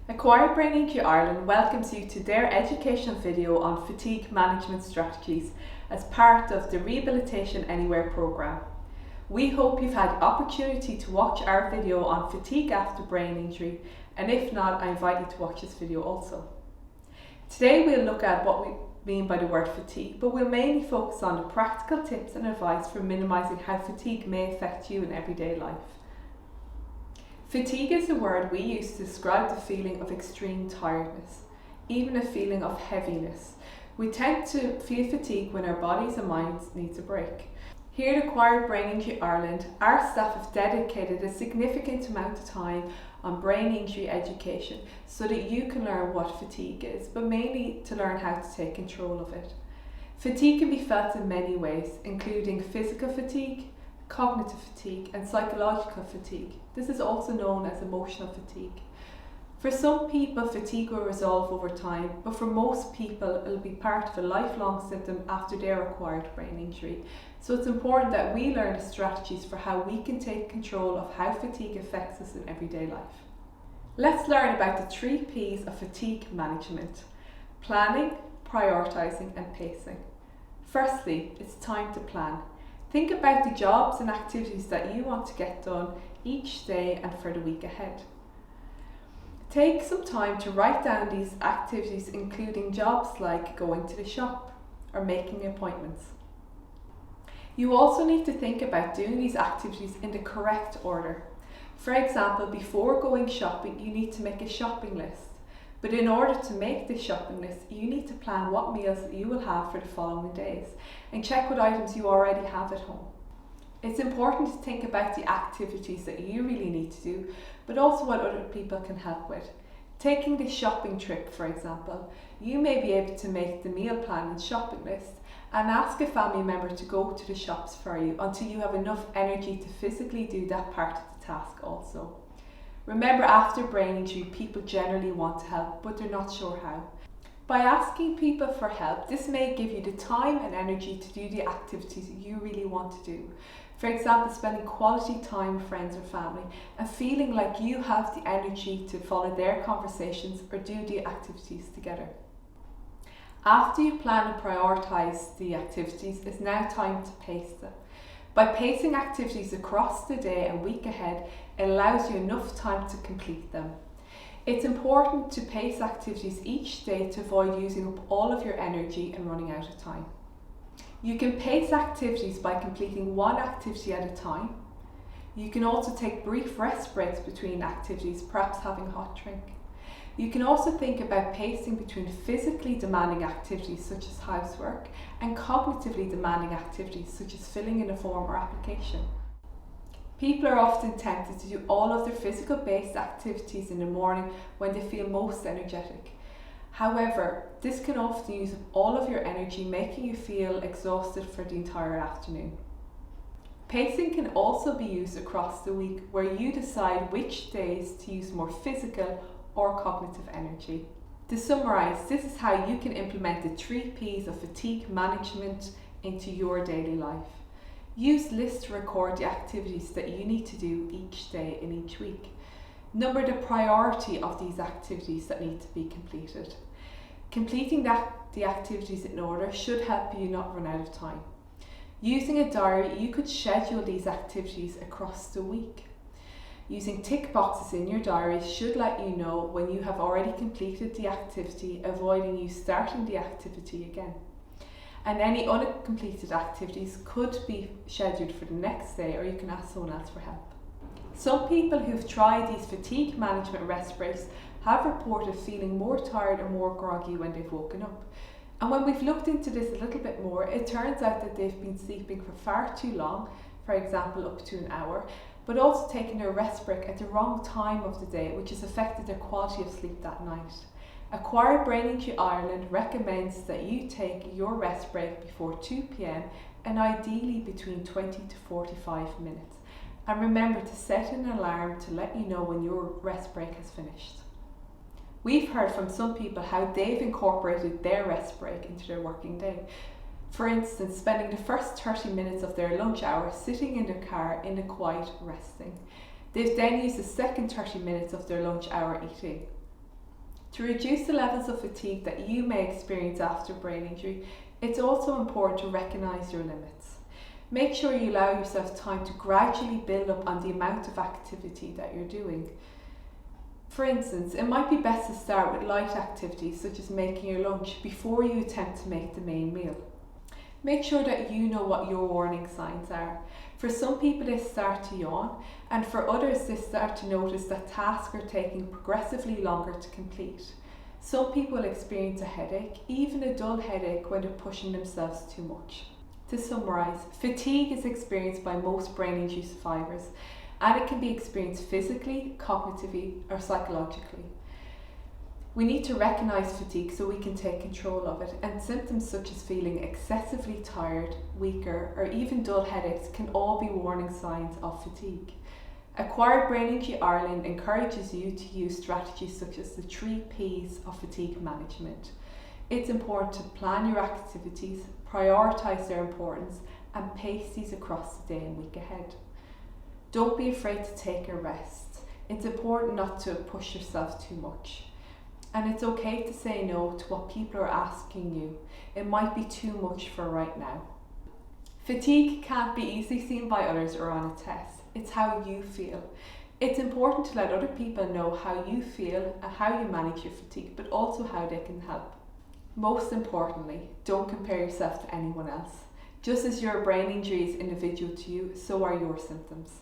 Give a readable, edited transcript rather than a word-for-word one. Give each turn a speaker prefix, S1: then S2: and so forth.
S1: Acquired Brain Injury Ireland welcomes you to their educational video on fatigue management strategies as part of the Rehabilitation Anywhere programme. We hope you've had the opportunity to watch our video on fatigue after brain injury, and if not, I invite you to watch this video also. Today we'll look at what we mean by the word fatigue, but we'll mainly focus on the practical tips and advice for minimising how fatigue may affect you in everyday life. Fatigue is a word we use to describe the feeling of extreme tiredness, even a feeling of heaviness. We tend to feel fatigue when our bodies and minds need a break. Here at Acquired Brain Injury Ireland, our staff have dedicated a significant amount of time on brain injury education so that you can learn what fatigue is, but mainly to learn how to take control of it. Fatigue can be felt in many ways, including physical fatigue, cognitive fatigue and psychological fatigue. This is also known as emotional fatigue. For some people, fatigue will resolve over time, but for most people it will be part of a lifelong symptom after their acquired brain injury. So it's important that we learn the strategies for how we can take control of how fatigue affects us in everyday life. Let's learn about the 3 P's of fatigue management: planning, prioritising and pacing. Firstly, it's time to plan. Think about the jobs and activities that you want to get done each day and for the week ahead. Take some time to write down these activities, including jobs like going to the shop or making appointments. You also need to think about doing these activities in the correct order. For example, before going shopping, you need to make a shopping list. But in order to make this shopping list, you need to plan what meals you will have for the following days and check what items you already have at home. It's important to think about the activities that you really need to do, but also what other people can help with. Taking the shopping trip, for example, you may be able to make the meal plan and shopping list and ask a family member to go to the shops for you until you have enough energy to physically do that part of the task also. Remember, after brain injury, people generally want to help, but they're not sure how. By asking people for help, this may give you the time and energy to do the activities you really want to do. For example, spending quality time with friends or family and feeling like you have the energy to follow their conversations or do the activities together. After you plan and prioritise the activities, it's now time to pace them. By pacing activities across the day and week ahead, it allows you enough time to complete them. It's important to pace activities each day to avoid using up all of your energy and running out of time. You can pace activities by completing one activity at a time. You can also take brief rest breaks between activities, perhaps having a hot drink. You can also think about pacing between physically demanding activities such as housework and cognitively demanding activities such as filling in a form or application. People are often tempted to do all of their physical based activities in the morning when they feel most energetic. However, this can often use up all of your energy, making you feel exhausted for the entire afternoon. Pacing can also be used across the week, where you decide which days to use more physical or cognitive energy. To summarise, this is how you can implement the 3 P's of fatigue management into your daily life. Use lists to record the activities that you need to do each day in each week. Number the priority of these activities that need to be completed. Completing the activities in order should help you not run out of time. Using a diary, you could schedule these activities across the week. Using tick boxes in your diary should let you know when you have already completed the activity, avoiding you starting the activity again. And any uncompleted activities could be scheduled for the next day, or you can ask someone else for help. Some people who've tried these fatigue management rest breaks have reported feeling more tired and more groggy when they've woken up. And when we've looked into this a little bit more, it turns out that they've been sleeping for far too long, for example up to an hour, but also taking a rest break at the wrong time of the day, which has affected their quality of sleep that night. Acquired Brain Injury Ireland recommends that you take your rest break before 2 p.m. and ideally between 20 to 45 minutes. And remember to set an alarm to let you know when your rest break has finished. We've heard from some people how they've incorporated their rest break into their working day. For instance, spending the first 30 minutes of their lunch hour sitting in their car in the quiet resting. They then use the second 30 minutes of their lunch hour eating. To reduce the levels of fatigue that you may experience after brain injury, it's also important to recognise your limits. Make sure you allow yourself time to gradually build up on the amount of activity that you're doing. For instance, it might be best to start with light activities such as making your lunch before you attempt to make the main meal. Make sure that you know what your warning signs are. For some people they start to yawn, and for others they start to notice that tasks are taking progressively longer to complete. Some people experience a headache, even a dull headache, when they're pushing themselves too much. To summarise, fatigue is experienced by most brain injury survivors, and it can be experienced physically, cognitively or psychologically. We need to recognise fatigue so we can take control of it, and symptoms such as feeling excessively tired, weaker or even dull headaches can all be warning signs of fatigue. Acquired Brain Injury Ireland encourages you to use strategies such as the 3 Ps of fatigue management. It's important to plan your activities, prioritise their importance and pace these across the day and week ahead. Don't be afraid to take a rest. It's important not to push yourself too much. And it's okay to say no to what people are asking you. It might be too much for right now. Fatigue can't be easily seen by others or on a test. It's how you feel. It's important to let other people know how you feel and how you manage your fatigue, but also how they can help. Most importantly, don't compare yourself to anyone else. Just as your brain injury is individual to you, so are your symptoms.